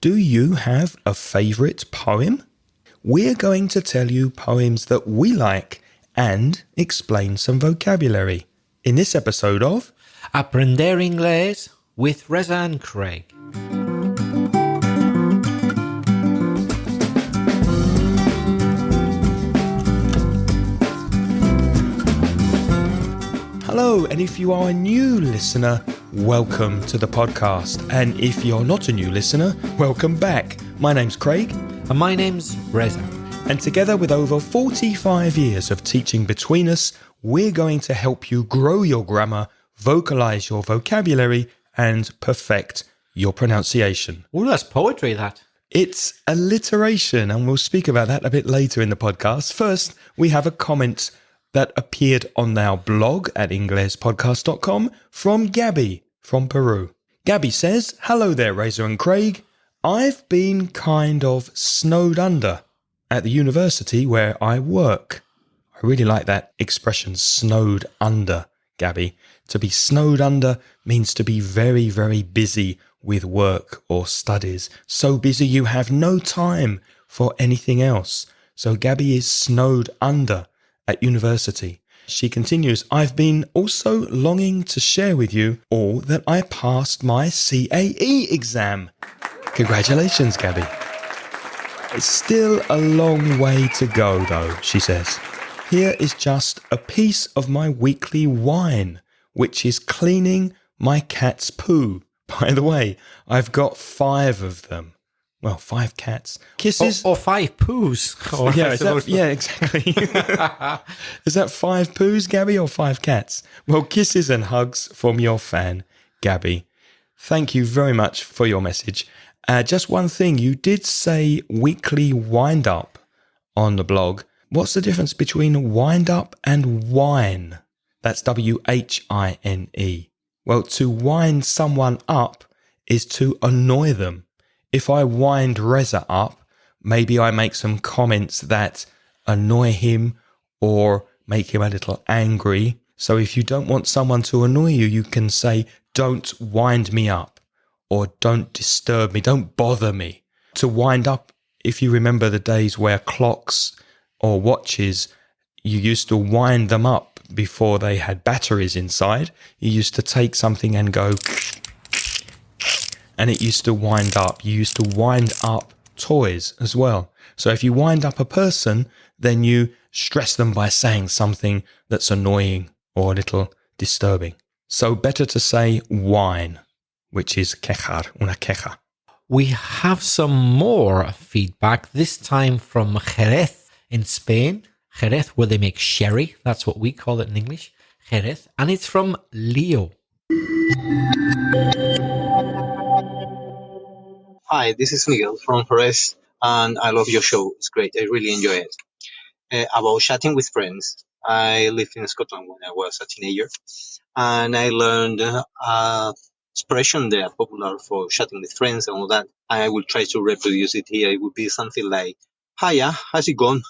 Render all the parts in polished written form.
Do you have a favourite poem? We're going to tell you poems that we like and explain some vocabulary in this episode of Aprender Inglés with Reza and Craig. Hello, and if you are a new listener, welcome to the podcast. And if you're not a new listener, welcome back. My name's Craig. And my name's Reza. And together with over 45 years of teaching between us, we're going to help you grow your grammar, vocalize your vocabulary, and perfect your pronunciation. Oh, that's poetry, that. It's alliteration, and we'll speak about that a bit later in the podcast. First, we have a comment that appeared on our blog at inglespodcast.com from Gabby from Peru. Gabby says, "Hello there, Reza and Craig. I've been kind of snowed under at the university where I work." I really like that expression, snowed under, Gabby. To be snowed under means to be very, very busy with work or studies. So busy you have no time for anything else. So Gabby is snowed under at university. She continues, "I've been also longing to share with you all that I passed my CAE exam." Congratulations, Gabby. It's still a long way to go, though, she says. "Here is just a piece of my weekly whine, which is cleaning my cat's poo. By the way, I've got 5 of them." Well, 5 cats. Kisses. Or 5 poos. Yeah, exactly. Is that 5 poos, Gabby, or 5 cats? Well, kisses and hugs from your fan, Gabby. Thank you very much for your message. Just one thing, you did say weekly wind-up on the blog. What's the difference between wind-up and whine? That's W-H-I-N-E. Well, to wind someone up is to annoy them. If I wind Reza up, maybe I make some comments that annoy him or make him a little angry. So if you don't want someone to annoy you, you can say, "Don't wind me up," or "Don't disturb me, don't bother me." To wind up, if you remember the days where clocks or watches, you used to wind them up before they had batteries inside. You used to take something and go, and it used to wind up. You used to wind up toys as well. So if you wind up a person, then you stress them by saying something that's annoying or a little disturbing. So better to say whine, which is quejar, una queja. We have some more feedback, this time from Jerez in Spain. Jerez, where they make sherry. That's what we call it in English. Jerez. And it's from Leo. Hi, this is Miguel from Jerez, and I love your show. It's great. I really enjoy it. About chatting with friends, I lived in Scotland when I was a teenager, and I learned expression that are popular for chatting with friends and all that. I will try to reproduce it here. It would be something like, "Hiya, how's it going?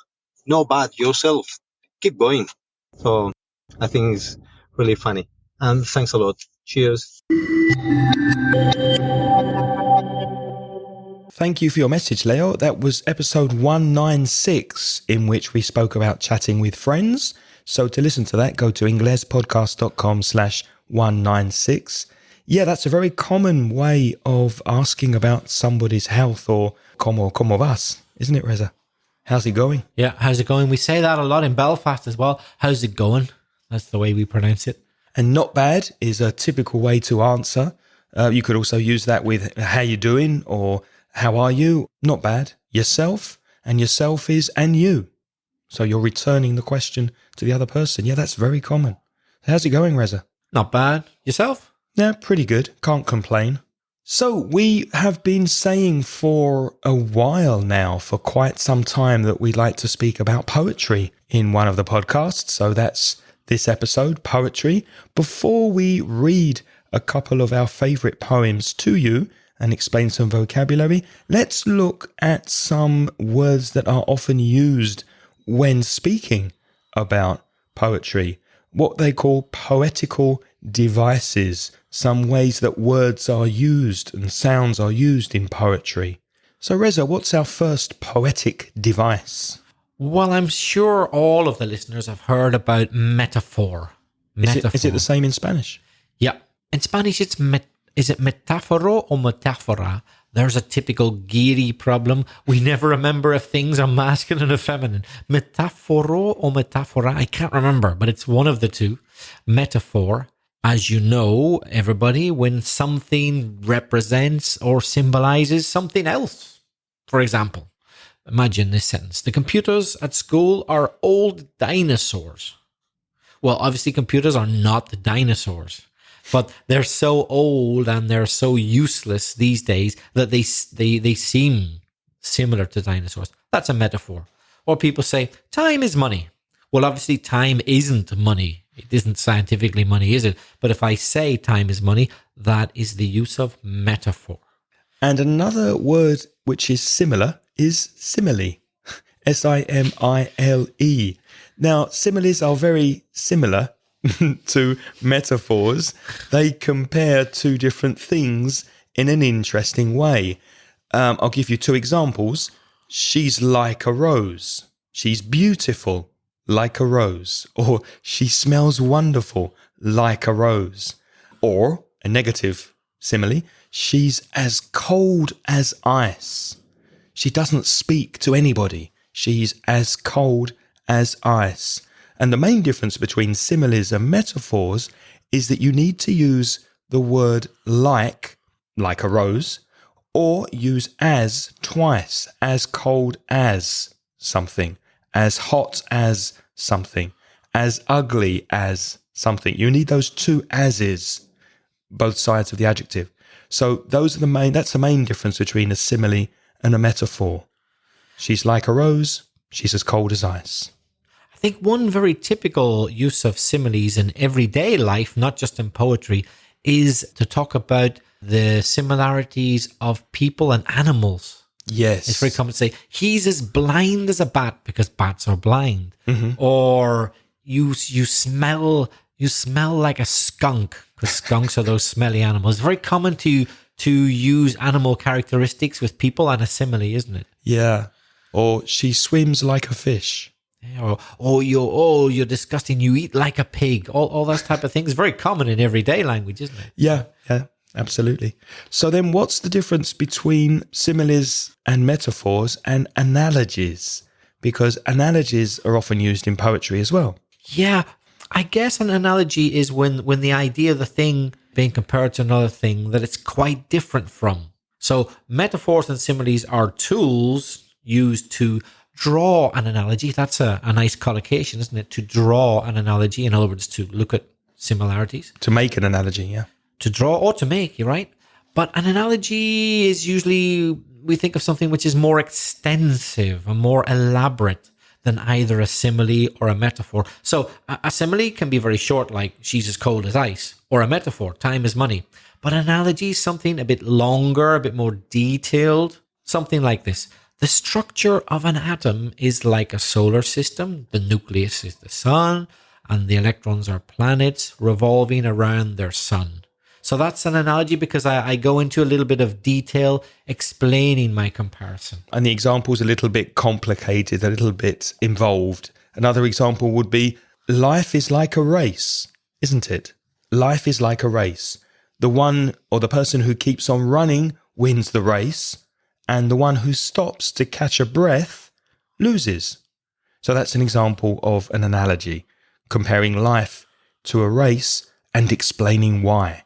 Not bad, yourself. Keep going." So I think it's really funny. And thanks a lot. Cheers. Thank you for your message, Leo. That was episode 196, in which we spoke about chatting with friends. So to listen to that, go to inglespodcast.com/196. Yeah, that's a very common way of asking about somebody's health, or como vas, isn't it, Reza? How's it going? Yeah, how's it going? We say that a lot in Belfast as well. How's it going? That's the way we pronounce it. And not bad is a typical way to answer. You could also use that with how you doing or how are you? Not bad. Yourself, and yourself is and you. So you're returning the question to the other person. Yeah, that's very common. How's it going, Reza? Not bad. Yourself? Yeah, pretty good. Can't complain. So we have been saying for a while now, for quite some time, that we'd like to speak about poetry in one of the podcasts. So that's this episode, poetry. Before we read a couple of our favourite poems to you and explain some vocabulary, let's look at some words that are often used when speaking about poetry, what they call poetical devices, some ways that words are used and sounds are used in poetry. So, Reza, what's our first poetic device? Well, I'm sure all of the listeners have heard about metaphor. Is it the same in Spanish? Yeah. In Spanish, is it metáforo or metáfora? There's a typical geary problem. We never remember if things are masculine or feminine. Metáforo or metáfora? I can't remember, but it's one of the two. Metaphor, as you know, everybody, when something represents or symbolizes something else. For example, imagine this sentence. The computers at school are old dinosaurs. Well, obviously computers are not the dinosaurs, but they're so old and they're so useless these days that they seem similar to dinosaurs. That's a metaphor. Or people say, time is money. Well, obviously time isn't money. It isn't scientifically money, is it? But if I say time is money, that is the use of metaphor. And another word which is similar is simile. Simile. Now, similes are very similar to metaphors. They compare two different things in an interesting way. I'll give you two examples. She's like a rose. She's beautiful, like a rose. Or she smells wonderful, like a rose. Or a negative simile. She's as cold as ice. She doesn't speak to anybody. She's as cold as ice. And the main difference between similes and metaphors is that you need to use the word like a rose, or use as twice, as cold as something, as hot as something, as ugly as something. You need those two ases, both sides of the adjective. So that's the main difference between a simile and a metaphor. She's like a rose, she's as cold as ice. I think one very typical use of similes in everyday life, not just in poetry, is to talk about the similarities of people and animals. Yes. It's very common to say, he's as blind as a bat because bats are blind. Mm-hmm. Or you smell like a skunk because skunks are those smelly animals. It's very common to use animal characteristics with people and a simile, isn't it? Yeah. Or she swims like a fish. Or you're disgusting. You eat like a pig. All those type of things. Very common in everyday language, isn't it? Yeah, absolutely. So then what's the difference between similes and metaphors and analogies? Because analogies are often used in poetry as well. Yeah, I guess an analogy is when the idea of the thing being compared to another thing that it's quite different from. So metaphors and similes are tools used to draw an analogy. That's a nice collocation, isn't it? To draw an analogy, in other words, to look at similarities. To make an analogy, yeah. To draw or to make, you're right. But an analogy is usually, we think of something which is more extensive and more elaborate than either a simile or a metaphor. So a simile can be very short, like she's as cold as ice, or a metaphor, time is money. But an analogy is something a bit longer, a bit more detailed, something like this. The structure of an atom is like a solar system. The nucleus is the sun, and the electrons are planets revolving around their sun. So that's an analogy because I go into a little bit of detail explaining my comparison. And the example is a little bit complicated, a little bit involved. Another example would be, life is like a race, isn't it? Life is like a race. The one or the person who keeps on running wins the race, and the one who stops to catch a breath loses. So that's an example of an analogy, comparing life to a race and explaining why.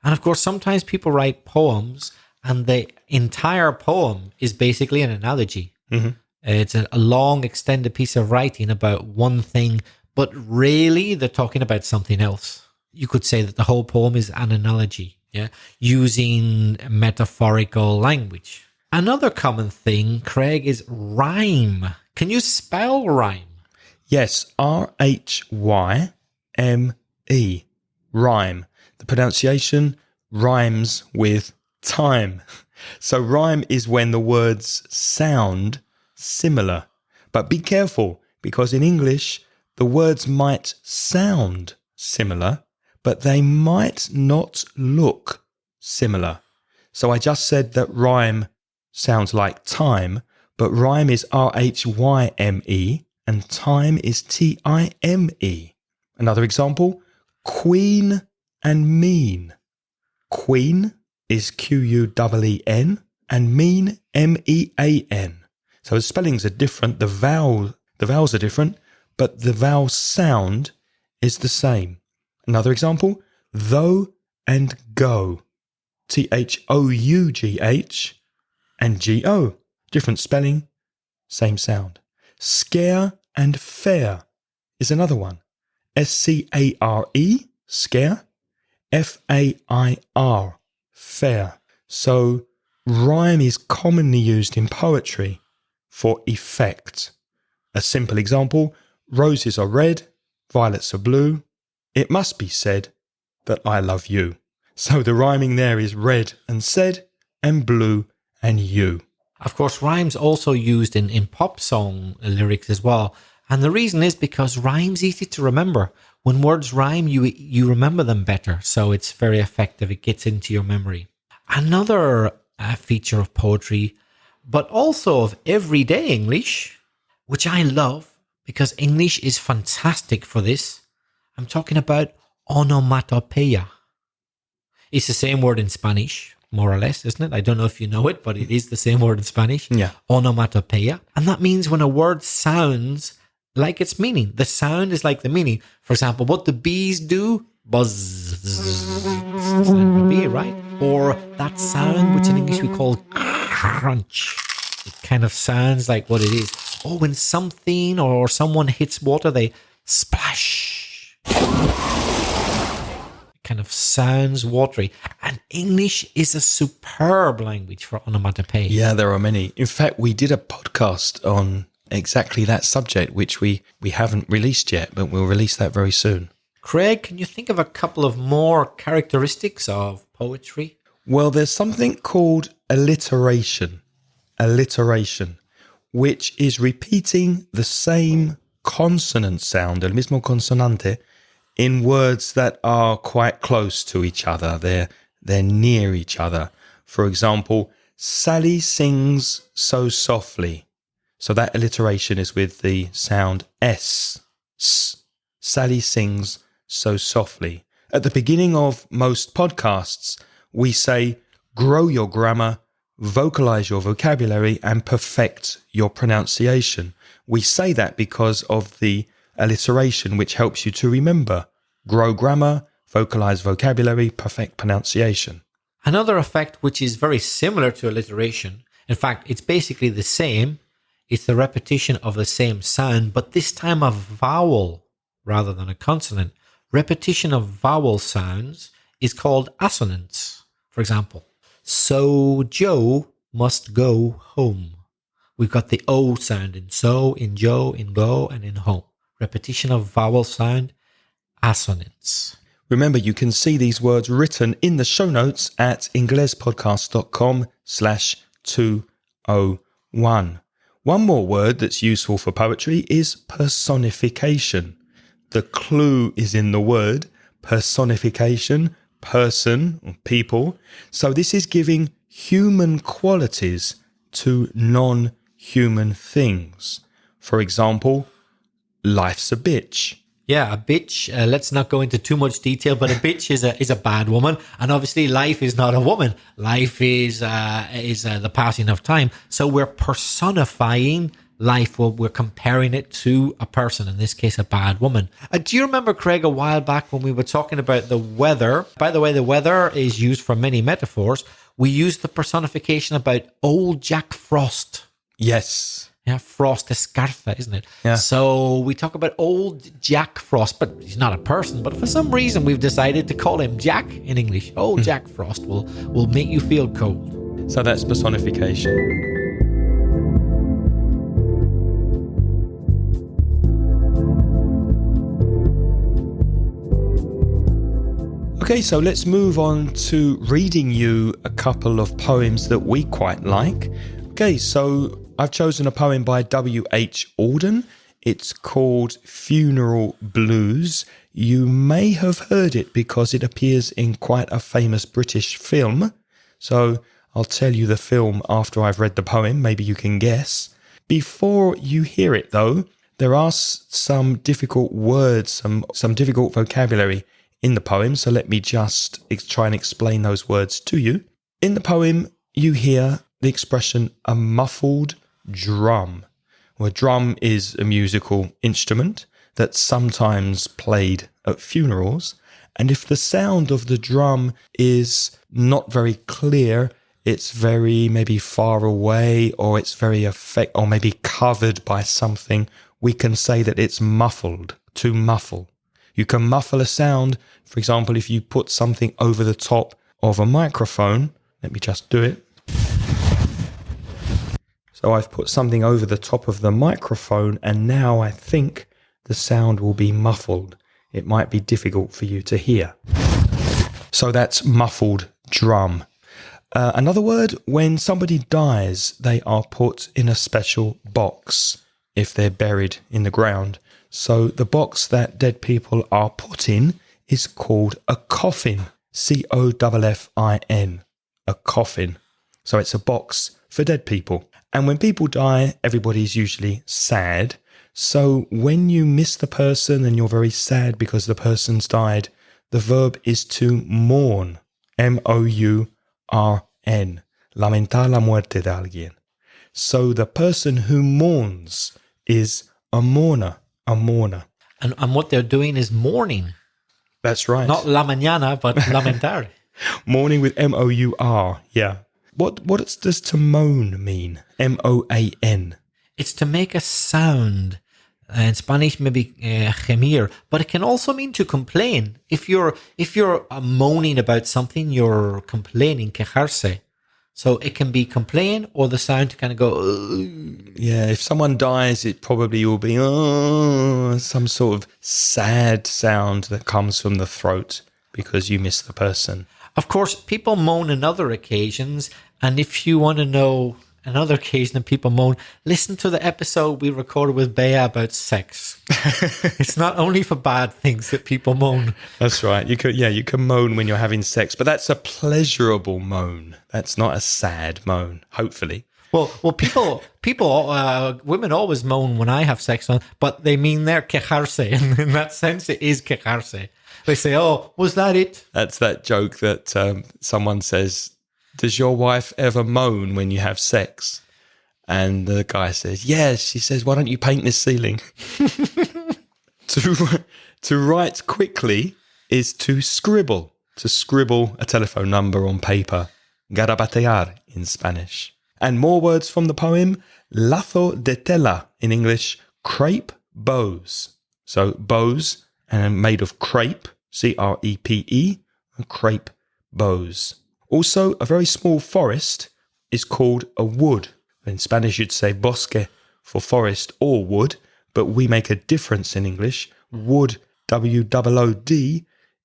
And of course, sometimes people write poems and the entire poem is basically an analogy. Mm-hmm. It's a long, extended piece of writing about one thing, but really they're talking about something else. You could say that the whole poem is an analogy, using metaphorical language. Another common thing, Craig, is rhyme. Can you spell rhyme? Yes, Rhyme. Rhyme. The pronunciation rhymes with time. So rhyme is when the words sound similar. But be careful, because in English, the words might sound similar, but they might not look similar. So I just said that rhyme sounds like time, but rhyme is rhyme and time is time. Another example, queen and mean. Queen is queen and mean mean. So the spellings are different, the vowels are different, but the vowel sound is the same. Another example, though and go. though and go. Different spelling, same sound. Scare and fair is another one. scare, scare. fair, fair. So rhyme is commonly used in poetry for effect. A simple example, roses are red, violets are blue. It must be said that I love you. So the rhyming there is red and said and blue and you. Of course, rhyme's also used in pop song lyrics as well. And the reason is because rhyme's easy to remember. When words rhyme, you remember them better. So it's very effective. It gets into your memory. Another feature of poetry, but also of everyday English, which I love because English is fantastic for this. I'm talking about onomatopoeia. It's the same word in Spanish, more or less, isn't it? I don't know if you know it, but it is the same word in Spanish. Yeah. Onomatopoeia. And that means when a word sounds like its meaning. The sound is like the meaning. For example, what the bees do, buzz. Sound of a bee, right? Or that sound, which in English we call crunch. It kind of sounds like what it is. Oh, when something or someone hits water, they splash. It kind of sounds watery. And English is a superb language for onomatopoeia. Yeah, there are many. In fact, we did a podcast on exactly that subject, which we haven't released yet, but we'll release that very soon. Craig, can you think of a couple of more characteristics of poetry? Well, there's something called alliteration, which is repeating the same consonant sound, el mismo consonante, in words that are quite close to each other. They're near each other. For example, Sally sings so softly. So that alliteration is with the sound S. Sally sings so softly. At the beginning of most podcasts, we say, grow your grammar, vocalize your vocabulary, and perfect your pronunciation. We say that because of the alliteration, which helps you to remember. Grow grammar, vocalize vocabulary, perfect pronunciation. Another effect which is very similar to alliteration, in fact, it's basically the same. It's the repetition of the same sound, but this time a vowel rather than a consonant. Repetition of vowel sounds is called assonance. For example, so Joe must go home. We've got the O sound in so, in Joe, in go, and in home. Repetition of vowel sound, assonance. Remember, you can see these words written in the show notes at inglespodcast.com/201. One more word that's useful for poetry is personification. The clue is in the word personification, person, or people. So this is giving human qualities to non-human things. For example, life's a bitch. Yeah, a bitch. Let's not go into too much detail, but a bitch is a bad woman, and obviously, life is not a woman. Life is the passing of time. So we're personifying life. Well, we're comparing it to a person. In this case, a bad woman. Do you remember, Craig, a while back when we were talking about the weather? By the way, the weather is used for many metaphors. We used the personification about old Jack Frost. Yes. Yeah, Frost Escarza, isn't it? Yeah. So we talk about old Jack Frost, but he's not a person. But for some reason, we've decided to call him Jack in English. Old Jack Frost will make you feel cold. So that's personification. Okay, so let's move on to reading you a couple of poems that we quite like. Okay, so I've chosen a poem by W.H. Auden. It's called Funeral Blues. You may have heard it because it appears in quite a famous British film. So I'll tell you the film after I've read the poem. Maybe you can guess. Before you hear it, though, there are some difficult words, some difficult vocabulary in the poem. So let me just try and explain those words to you. In the poem, you hear the expression a muffled drum. Well, a drum is a musical instrument that's sometimes played at funerals. And if the sound of the drum is not very clear, it's very maybe far away, or it's very or maybe covered by something, we can say that it's muffled, to muffle. You can muffle a sound, for example, if you put something over the top of a microphone. Let me just do it. So I've put something over the top of the microphone, and now I think the sound will be muffled. It might be difficult for you to hear. So that's muffled drum. Another word, when somebody dies, they are put in a special box if they're buried in the ground. So the box that dead people are put in is called a coffin. COFFIN. A coffin. So it's a box for dead people. And when people die, everybody's usually sad. So when you miss the person and you're very sad because the person's died, the verb is to mourn. MOURN. Lamentar la muerte de alguien. So the person who mourns is a mourner. A mourner. And what they're doing is mourning. That's right. Not la mañana, but lamentar. Mourning with MOUR. Yeah. What does to moan mean? MOAN. It's to make a sound. In Spanish, maybe gemir, but it can also mean to complain. If you're moaning about something, you're complaining, quejarse. So it can be complain or the sound to kind of go. Ugh. Yeah, if someone dies, it probably will be some sort of sad sound that comes from the throat because you miss the person. Of course, people moan on other occasions, and if you want to know another occasion that people moan, listen to the episode we recorded with Bea about sex. It's not only for bad things that people moan. That's right. You can moan when you're having sex, but that's a pleasurable moan. That's not a sad moan, hopefully. Well, people, women always moan when I have sex, but they mean they're quejarse. And in that sense, it is quejarse. They say, "Oh, was that it?" That's that joke that someone says, "Does your wife ever moan when you have sex?" And the guy says, "Yes." She says, "Why don't you paint this ceiling?" To write quickly is to scribble. To scribble a telephone number on paper. Garabatear in Spanish. And more words from the poem. Lazo de tela in English. Crepe bows. So bows and made of crepe. CREPE. Crepe bows. Also, a very small forest is called a wood. In Spanish, you'd say bosque for forest or wood, but we make a difference in English. Wood, WOOD,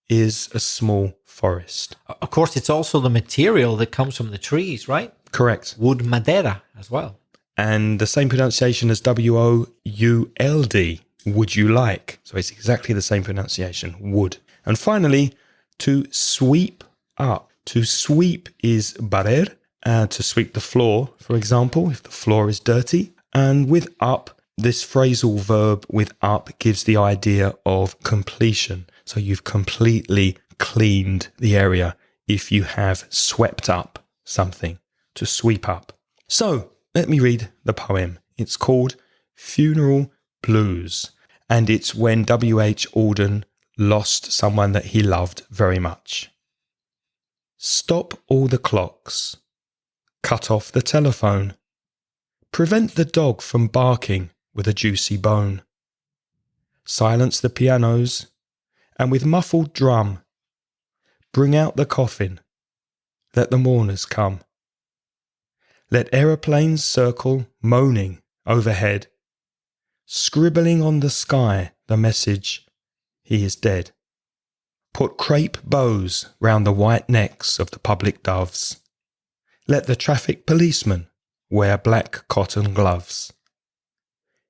is a small forest. Of course, it's also the material that comes from the trees, right? Correct. Wood madera as well. And the same pronunciation as WOULD, would you like? So it's exactly the same pronunciation, wood. And finally, to sweep up. To sweep is barrer, to sweep the floor, for example, if the floor is dirty. And with up, this phrasal verb with up gives the idea of completion. So you've completely cleaned the area if you have swept up something, to sweep up. So let me read the poem. It's called Funeral Blues, and it's when W.H. Auden lost someone that he loved very much. Stop all the clocks. Cut off the telephone. Prevent the dog from barking with a juicy bone. Silence the pianos, and with muffled drum, bring out the coffin. Let the mourners come. Let aeroplanes circle, moaning overhead, scribbling on the sky the message, he is dead. Put crepe bows round the white necks of the public doves. Let the traffic policeman wear black cotton gloves.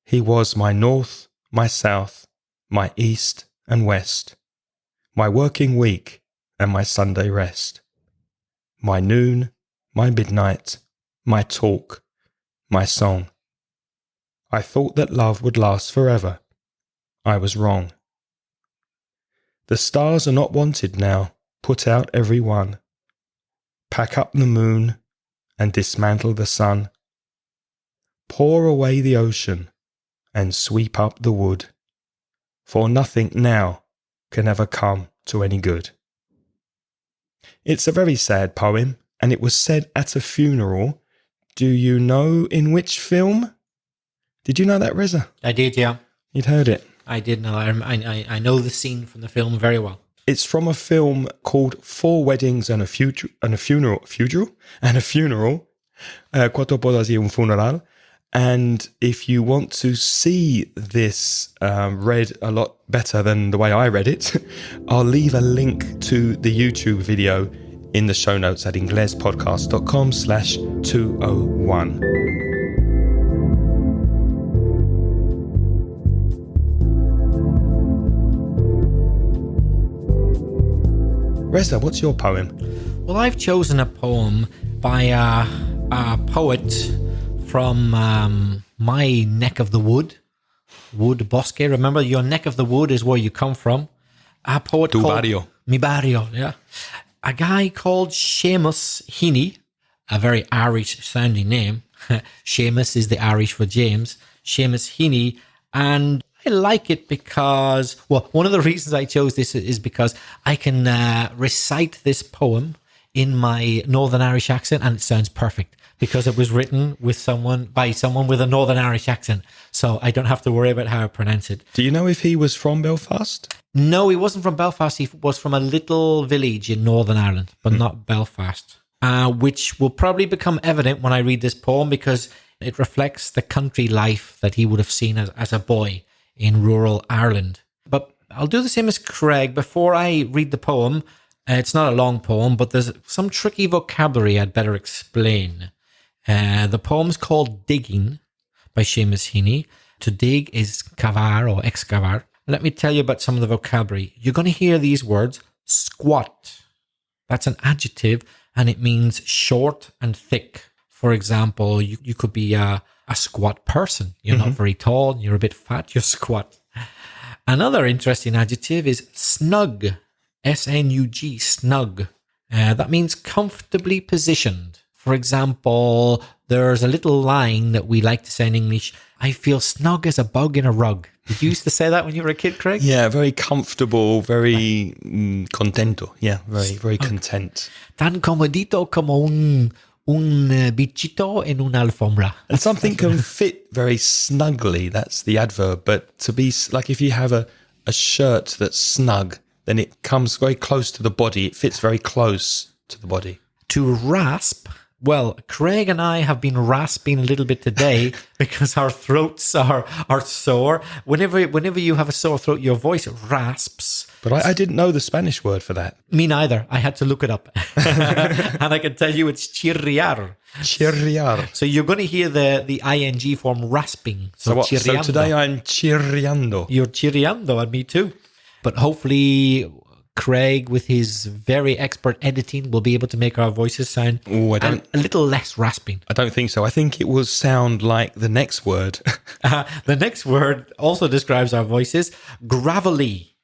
He was my north, my south, my east and west, my working week and my Sunday rest, my noon, my midnight, my talk, my song. I thought that love would last forever. I was wrong. The stars are not wanted now. Put out every one. Pack up the moon and dismantle the sun. Pour away the ocean and sweep up the wood. For nothing now can ever come to any good. It's a very sad poem, and it was said at a funeral. Do you know in which film? Did you know that, Reza? I did, yeah. You'd heard it. I did know. I know the scene from the film very well. It's from a film called Four Weddings and a Funeral. Quattro bodas y un funeral. And if you want to see this read a lot better than the way I read it, I'll leave a link to the YouTube video in the show notes at inglespodcast.com/201. Reza, what's your poem? Well, I've chosen a poem by a poet from my neck of the wood, Bosque. Remember, your neck of the wood is where you come from. A poet Tu called... barrio. Mi barrio, yeah. A guy called Seamus Heaney, a very Irish-sounding name. Seamus is the Irish for James. Seamus Heaney. And I like it because, well, one of the reasons I chose this is because I can recite this poem in my Northern Irish accent, and it sounds perfect because it was written by someone with a Northern Irish accent. So I don't have to worry about how I pronounce it. Do you know if he was from Belfast? No, he wasn't from Belfast. He was from a little village in Northern Ireland, but not Belfast, which will probably become evident when I read this poem because it reflects the country life that he would have seen as a boy in rural Ireland. But I'll do the same as Craig. Before I read the poem, it's not a long poem, but there's some tricky vocabulary I'd better explain. The poem's called Digging by Seamus Heaney. To dig is cavar or excavar. Let me tell you about some of the vocabulary. You're going to hear these words. Squat. That's an adjective, and it means short and thick. For example, you could be a squat person. You're not very tall, you're a bit fat, you're squat. Another interesting adjective is snug. S-N-U-G, snug. That means comfortably positioned. For example, there's a little line that we like to say in English, I feel snug as a bug in a rug. Did you used to say that when you were a kid, Craig? Yeah, very comfortable, very contento. Yeah, very, very content. Tan comodito como un bichito en una alfombra. And something can fit very snugly, that's the adverb. But to be like if you have a shirt that's snug, then it comes very close to the body. It fits very close to the body. To rasp. Well, Craig and I have been rasping a little bit today because our throats are sore. Whenever you have a sore throat, your voice rasps. But I didn't know the Spanish word for that. Me neither. I had to look it up. And I can tell you it's chirriar. Chirriar. So you're going to hear the ing form rasping. So today I'm chirriando. You're chirriando, and me too. But hopefully Craig, with his very expert editing, will be able to make our voices sound a little less rasping. I don't think so. I think it will sound like the next word. The next word also describes our voices. Gravelly.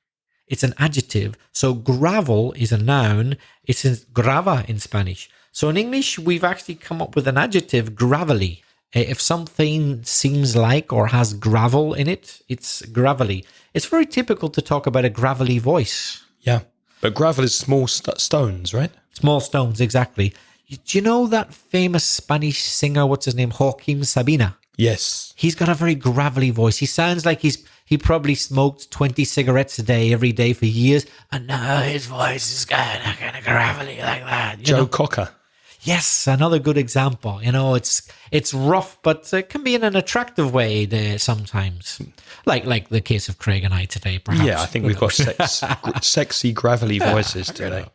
It's an adjective. So gravel is a noun. It's grava in Spanish. So in English, we've actually come up with an adjective, gravelly. If something seems like or has gravel in it, it's gravelly. It's very typical to talk about a gravelly voice. Yeah, but gravel is small stones, right? Small stones, exactly. Do you know that famous Spanish singer, what's his name, Joaquim Sabina? Yes. He's got a very gravelly voice. He sounds like he probably smoked 20 cigarettes a day, every day for years, and now his voice is kind of gravelly like that. Joe Cocker. Yes, another good example. It's rough, but it can be in an attractive way sometimes. Like the case of Craig and I today, perhaps. Yeah, I think we've got sexy, gravelly voices today.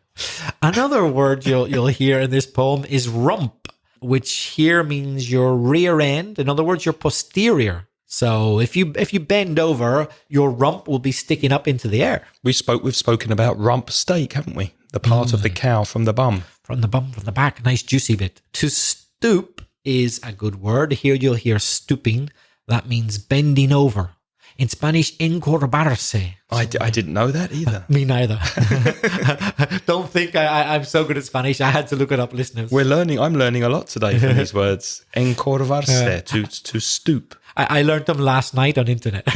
Another word you'll hear in this poem is rump, which here means your rear end. In other words, your posterior. So if you bend over, your rump will be sticking up into the air. We've spoken about rump steak, haven't we? The part of the cow from the bum. from the bum, from the back, a nice juicy bit. To stoop is a good word. Here you'll hear stooping. That means bending over. In Spanish, encorvarse. I didn't know that either. Me neither. Don't think I'm so good at Spanish. I had to look it up, listeners. I'm learning a lot today from these words. Encorvarse, to stoop. I learned them last night on internet.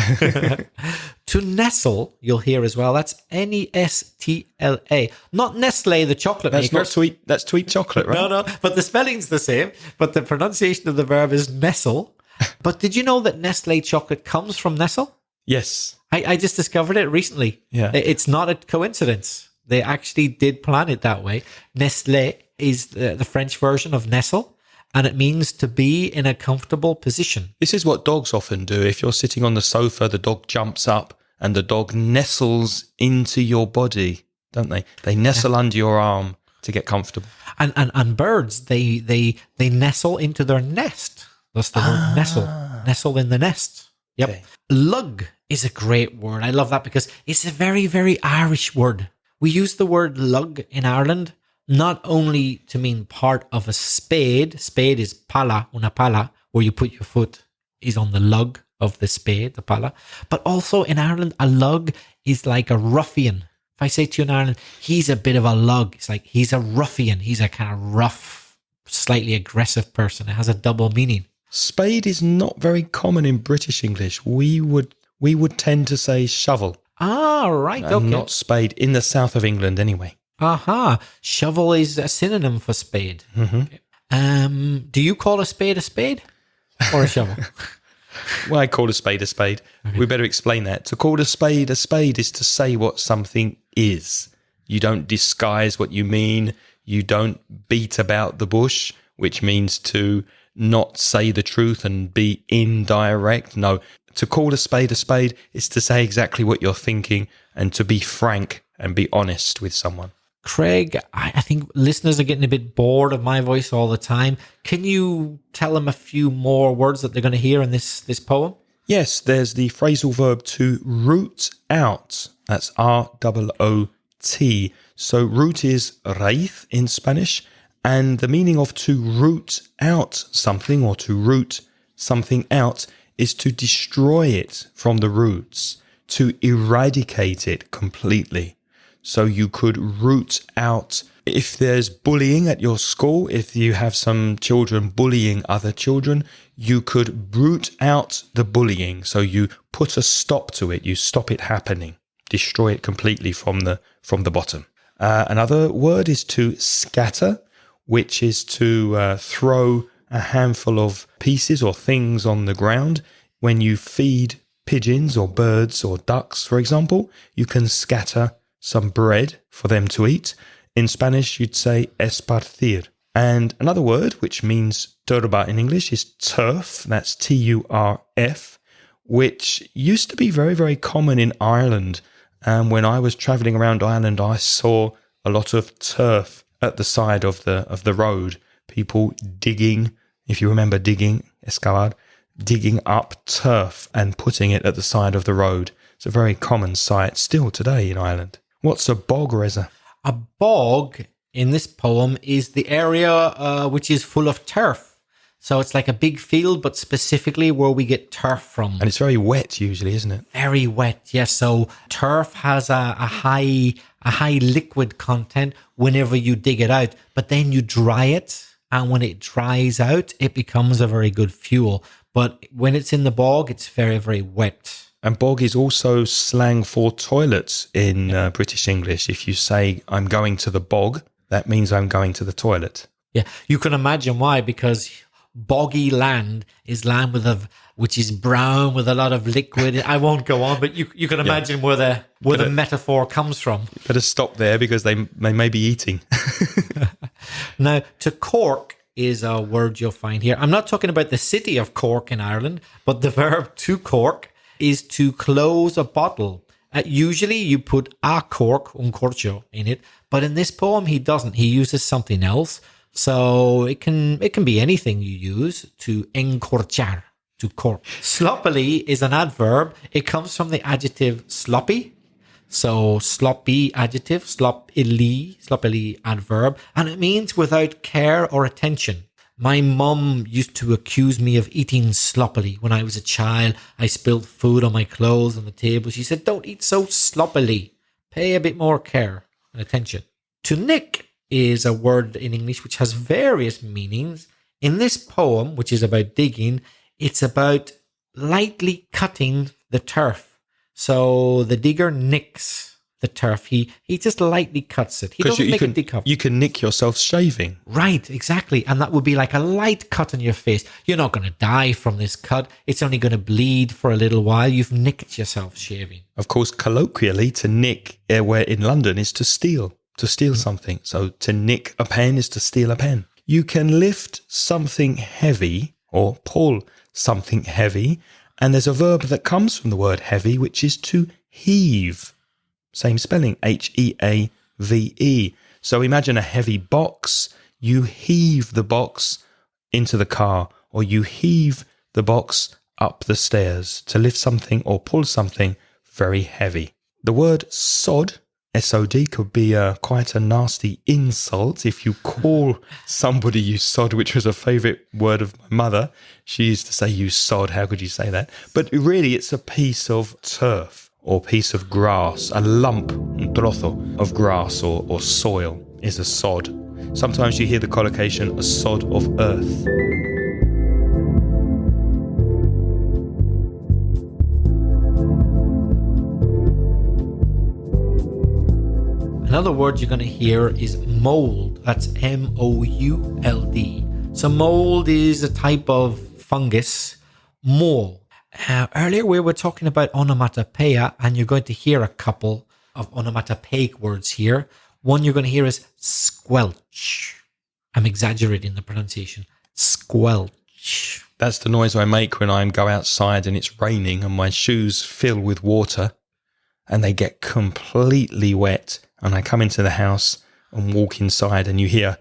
To nestle, you'll hear as well. That's Nestla. Not Nestle, the chocolate That's maker. not sweet. That's sweet chocolate, right? No. But the spelling's the same. But the pronunciation of the verb is nestle. But did you know that Nestle chocolate comes from Nestle? Yes. I just discovered it recently. Yeah. It's not a coincidence. They actually did plan it that way. Nestlé is the French version of nestle, and it means to be in a comfortable position. This is what dogs often do. If you're sitting on the sofa, the dog jumps up and the dog nestles into your body, don't they? They nestle under your arm to get comfortable. And birds, they nestle into their nest. That's the word nestle. Nestle in the nest. Yep. Okay. Lug is a great word. I love that because it's a very, very Irish word. We use the word lug in Ireland not only to mean part of a spade. Spade is pala, una pala, where you put your foot is on the lug of the spade, the pala. But also in Ireland, a lug is like a ruffian. If I say to you in Ireland, he's a bit of a lug, it's like he's a ruffian. He's a kind of rough, slightly aggressive person. It has a double meaning. Spade is not very common in British English. We would tend to say shovel. Ah, right. And Okay. not spade in the south of England anyway. Aha. Shovel is a synonym for spade. Mm-hmm. Okay. Do you call a spade or a shovel? Well, I call a spade a spade. Okay. We better explain that. To call a spade is to say what something is. You don't disguise what you mean. You don't beat about the bush, which means to not say the truth and be indirect. No, to call a spade is to say exactly what you're thinking and to be frank and be honest with someone. Craig, I think listeners are getting a bit bored of my voice all the time. Can you tell them a few more words that they're going to hear in this poem? Yes, there's the phrasal verb to root out. That's R-O-O-T. So root is raíz in Spanish. And the meaning of to root out something or to root something out is to destroy it from the roots, to eradicate it completely. So you could root out, if there's bullying at your school, if you have some children bullying other children, you could root out the bullying. So you put a stop to it, you stop it happening, destroy it completely from the bottom. Another word is to scatter, which is to throw a handful of pieces or things on the ground. When you feed pigeons or birds or ducks, for example, you can scatter some bread for them to eat. In Spanish, you'd say esparcir. And another word, which means turba in English, is turf. That's T-U-R-F, which used to be very, very common in Ireland. And when I was traveling around Ireland, I saw a lot of turf at the side of the road, people digging, if you remember digging, excavar, digging up turf and putting it at the side of the road. It's a very common sight still today in Ireland. What's a bog, Reza? A bog in this poem is the area which is full of turf. So it's like a big field, but specifically where we get turf from. And it's very wet usually, isn't it? Very wet, yes. So turf has a high liquid content whenever you dig it out, but then you dry it, and when it dries out, it becomes a very good fuel. But when it's in the bog, it's very, very wet. And bog is also slang for toilets in British English. If you say, I'm going to the bog, that means I'm going to the toilet. Yeah, you can imagine why, because boggy land is land which is brown with a lot of liquid. I won't go on, but you can imagine where the metaphor comes from. Better stop there because they may be eating. Now, to cork is a word you'll find here. I'm not talking about the city of Cork in Ireland, but the verb to cork is to close a bottle. Usually you put a cork, un corcho, in it, but in this poem he doesn't. He uses something else. So it can be anything you use to encorchar, to cork. Sloppily is an adverb. It comes from the adjective sloppy. So sloppy adjective, sloppily adverb, and it means without care or attention. My mum used to accuse me of eating sloppily. When I was a child, I spilled food on my clothes on the table. She said, don't eat so sloppily. Pay a bit more care and attention. To nick is a word in English which has various meanings. In this poem, which is about digging, it's about lightly cutting the turf. So the digger nicks the turf. He just lightly cuts it. He doesn't make it dig up. You can nick yourself shaving. Right, exactly. And that would be like a light cut on your face. You're not going to die from this cut. It's only going to bleed for a little while. You've nicked yourself shaving. Of course, colloquially, to nick, where in London, is to steal something. So to nick a pen is to steal a pen. You can lift something heavy or pull something heavy. And there's a verb that comes from the word heavy, which is to heave. Same spelling, H-E-A-V-E. So imagine a heavy box. You heave the box into the car, or you heave the box up the stairs to lift something or pull something very heavy. The word sod, S-O-D, could be quite a nasty insult if you call somebody you sod, which was a favourite word of my mother. She used to say, you sod, how could you say that? But really, it's a piece of turf or piece of grass, a lump, un trozo, of grass or soil is a sod. Sometimes you hear the collocation, a sod of earth. Another word you're going to hear is mold. That's M-O-U-L-D. So mold is a type of fungus, mole. Earlier we were talking about onomatopoeia, and you're going to hear a couple of onomatopoeic words here. One you're going to hear is squelch. I'm exaggerating the pronunciation. Squelch. That's the noise I make when I go outside and it's raining and my shoes fill with water and they get completely wet, and I come into the house and walk inside and you hear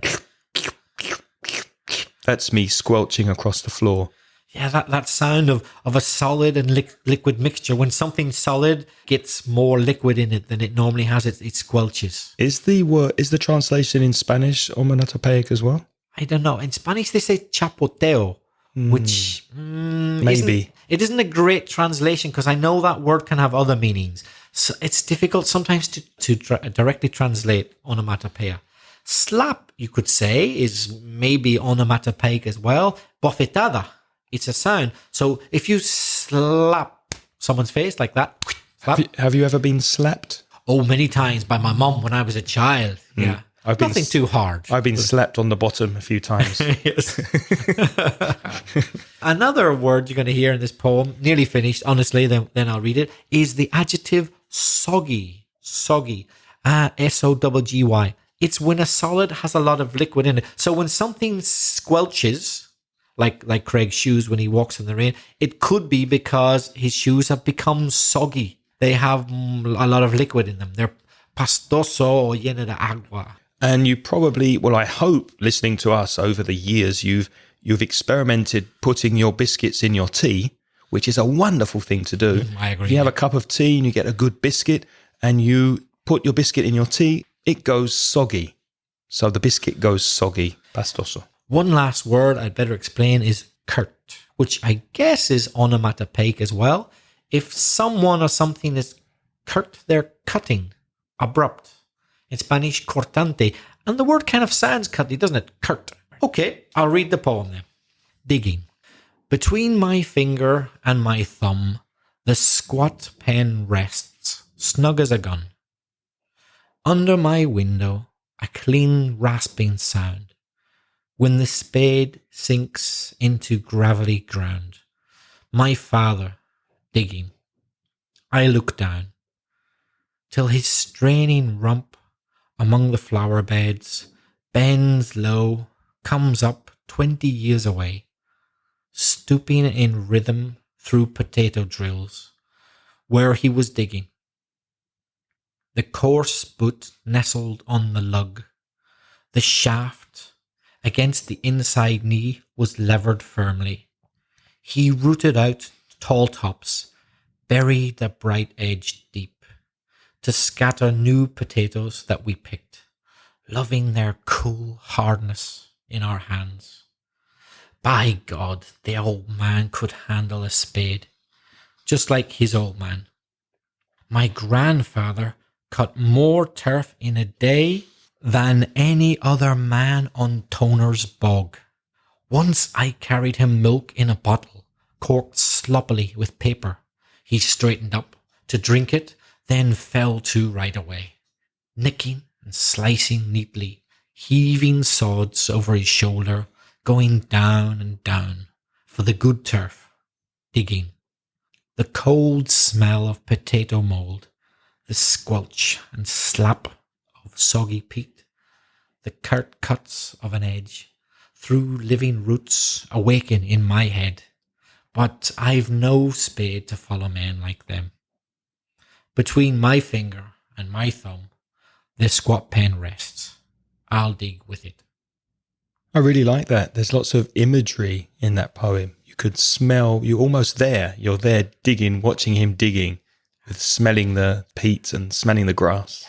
that's me squelching across the floor. Yeah, that sound of a solid and liquid mixture. When something solid gets more liquid in it than it normally has, it squelches. Is the translation in Spanish onomatopoeic as well? I don't know. In Spanish, they say chapoteo, which maybe. Isn't a great translation, because I know that word can have other meanings. So it's difficult sometimes to directly translate onomatopoeia. Slap, you could say, is maybe onomatopoeic as well. Bofetada. It's a sound. So if you slap someone's face like that, slap. Have you ever been slapped? Oh, many times by my mum when I was a child. Yeah. Nothing too hard. I've been slapped on the bottom a few times. Yes. Another word you're going to hear in this poem, nearly finished, honestly, then I'll read it, is the adjective soggy. Soggy. S-O-G-G-Y. It's when a solid has a lot of liquid in it. So when something squelches, like Craig's shoes when he walks in the rain, it could be because his shoes have become soggy. They have a lot of liquid in them. They're pastoso o lleno de agua. And you probably, well, I hope listening to us over the years, you've experimented putting your biscuits in your tea, which is a wonderful thing to do. I agree. If you have a cup of tea and you get a good biscuit and you put your biscuit in your tea, it goes soggy. So the biscuit goes soggy. Pastoso. One last word I'd better explain is curt, which I guess is onomatopoeic as well. If someone or something is curt, they're cutting, abrupt. In Spanish, cortante. And the word kind of sounds cutty, doesn't it? Curt. Okay, I'll read the poem then. Digging. Between my finger and my thumb, the squat pen rests, snug as a gun. Under my window, a clean rasping sound. When the spade sinks into gravelly ground, my father digging, I look down, till his straining rump among the flower beds bends low, comes up 20 years away, stooping in rhythm through potato drills, where he was digging. The coarse boot nestled on the lug, the shaft against the inside knee was levered firmly. He rooted out tall tops, buried the bright edge deep. to scatter new potatoes that we picked, loving their cool hardness in our hands. By God, the old man could handle a spade, just like his old man. My grandfather cut more turf in a day than any other man on Toner's bog. Once I carried him milk in a bottle, corked sloppily with paper. He straightened up to drink it, then fell to right away, nicking and slicing neatly, heaving sods over his shoulder, going down and down for the good turf, digging. The cold smell of potato mould, the squelch and slap of soggy peat, the curt cuts of an edge, through living roots awaken in my head. But I've no spade to follow men like them. Between my finger and my thumb, the squat pen rests. I'll dig with it. I really like that. There's lots of imagery in that poem. You could smell, you're almost there. You're there digging, watching him digging, with smelling the peat and smelling the grass.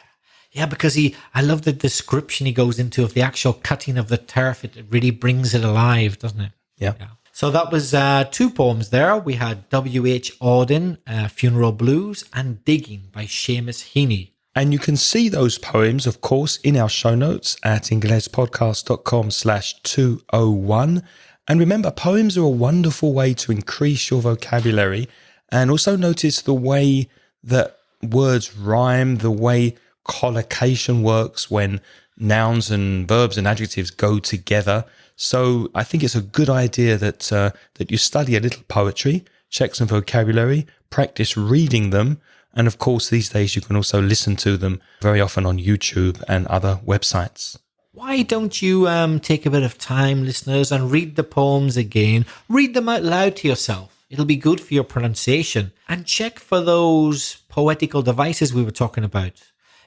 Yeah, because I love the description he goes into of the actual cutting of the turf. It really brings it alive, doesn't it? Yeah. So that was 2 poems there. We had W.H. Auden, Funeral Blues, and Digging by Seamus Heaney. And you can see those poems, of course, in our show notes at inglespodcast.com/201. And remember, poems are a wonderful way to increase your vocabulary, and also notice the way that words rhyme, the way collocation works when nouns and verbs and adjectives go together. So I think it's a good idea that that you study a little poetry, check some vocabulary, practice reading them. And of course, these days you can also listen to them very often on YouTube and other websites. Why don't you take a bit of time, listeners, and read the poems again? Read them out loud to yourself. It'll be good for your pronunciation. And check for those poetical devices we were talking about.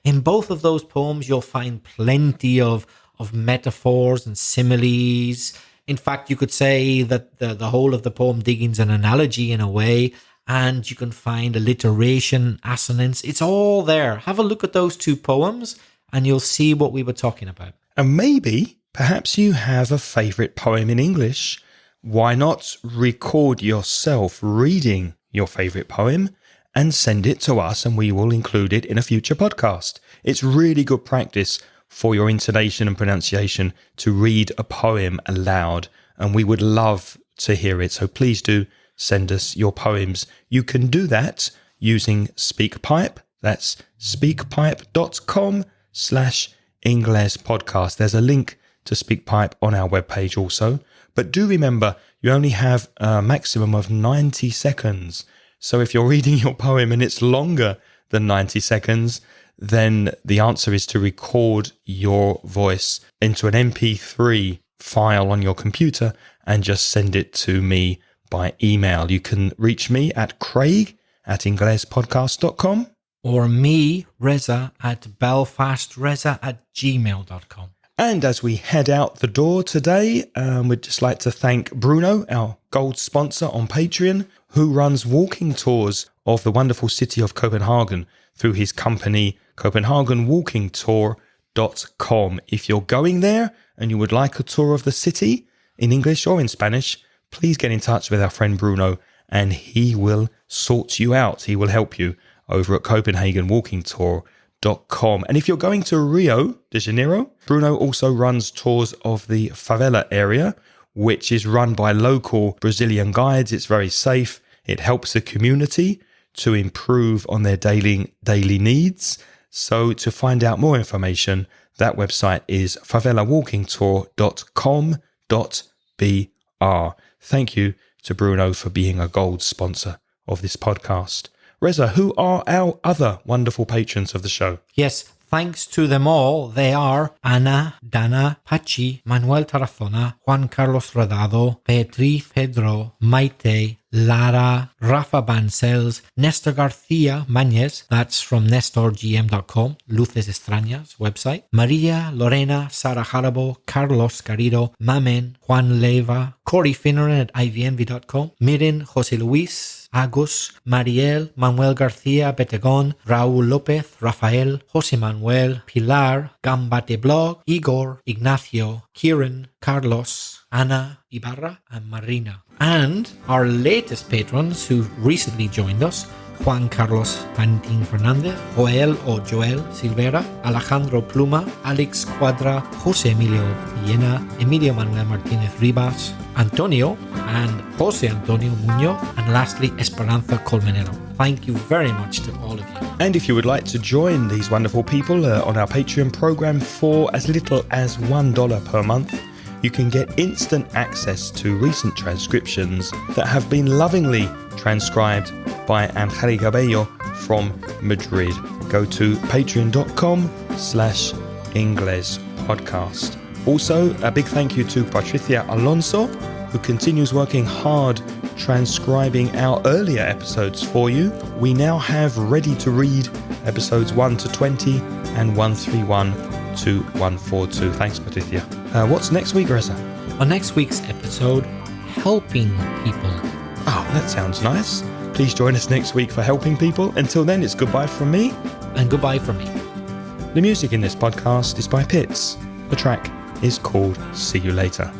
In both of those poems, you'll find plenty of metaphors and similes. In fact, you could say that the whole of the poem Digging's an analogy in a way. And you can find alliteration, assonance. It's all there. Have a look at those 2 poems and you'll see what we were talking about. And maybe, perhaps you have a favourite poem in English. Why not record yourself reading your favourite poem and send it to us, and we will include it in a future podcast. It's really good practice for your intonation and pronunciation to read a poem aloud, and we would love to hear it. So please do send us your poems. You can do that using SpeakPipe. That's speakpipe.com/Ingles podcast. There's a link to SpeakPipe on our webpage also. But do remember, you only have a maximum of 90 seconds. So if you're reading your poem and it's longer than 90 seconds, then the answer is to record your voice into an MP3 file on your computer and just send it to me by email. You can reach me at craig@inglespodcast.com. Or me, Reza, at belfastreza@gmail.com. And as we head out the door today, we'd just like to thank Bruno, our gold sponsor on Patreon, who runs walking tours of the wonderful city of Copenhagen through his company, CopenhagenWalkingTour.com. If you're going there and you would like a tour of the city in English or in Spanish, please get in touch with our friend Bruno and he will sort you out. He will help you over at CopenhagenWalkingTour.com. And if you're going to Rio de Janeiro, Bruno also runs tours of the favela area, which is run by local Brazilian guides. It's very safe. It helps the community to improve on their daily needs. So to find out more information, that website is favelawalkingtour.com.br. Thank you to Bruno for being a gold sponsor of this podcast. Reza, who are our other wonderful patrons of the show? Yes, thanks to them all. They are Ana, Dana, Pachi, Manuel Tarazona, Juan Carlos Rodado, Beatriz Pedro, Maite, Lara, Rafa Bancells, Nestor Garcia Mañez, that's from nestorgm.com, Luces Extrañas website, Maria, Lorena, Sara Jarabo, Carlos Garrido, Mamen, Juan Leva, Corey Finneran at ivnv.com, Mirin, Jose Luis, Agus, Mariel, Manuel García, Betegón, Raúl López, Rafael, José Manuel, Pilar, Gambate Blog, Igor, Ignacio, Kieran, Carlos, Ana Ibarra, and Marina. And our latest patrons who recently joined us, Juan Carlos Pantin Fernandez, Joel Silvera, Alejandro Pluma, Alex Cuadra, José Emilio Villena, Emilio Manuel Martínez Rivas, Antonio, and José Antonio Muñoz, and lastly Esperanza Colmenero. Thank you very much to all of you. And if you would like to join these wonderful people on our Patreon program for as little as $1 per month, you can get instant access to recent transcriptions that have been lovingly transcribed by Angelica Bello from Madrid. Go to patreon.com/Ingles podcast. Also, a big thank you to Patricia Alonso, who continues working hard transcribing our earlier episodes for you. We now have ready to read episodes 1 to 20 and 131 to 142. Thanks, Patricia. What's next week, Reza? On next week's episode, helping people. Oh, that sounds nice. Please join us next week for helping people. Until then, it's goodbye from me. And goodbye from me. The music in this podcast is by Pitts. The track is called See You Later.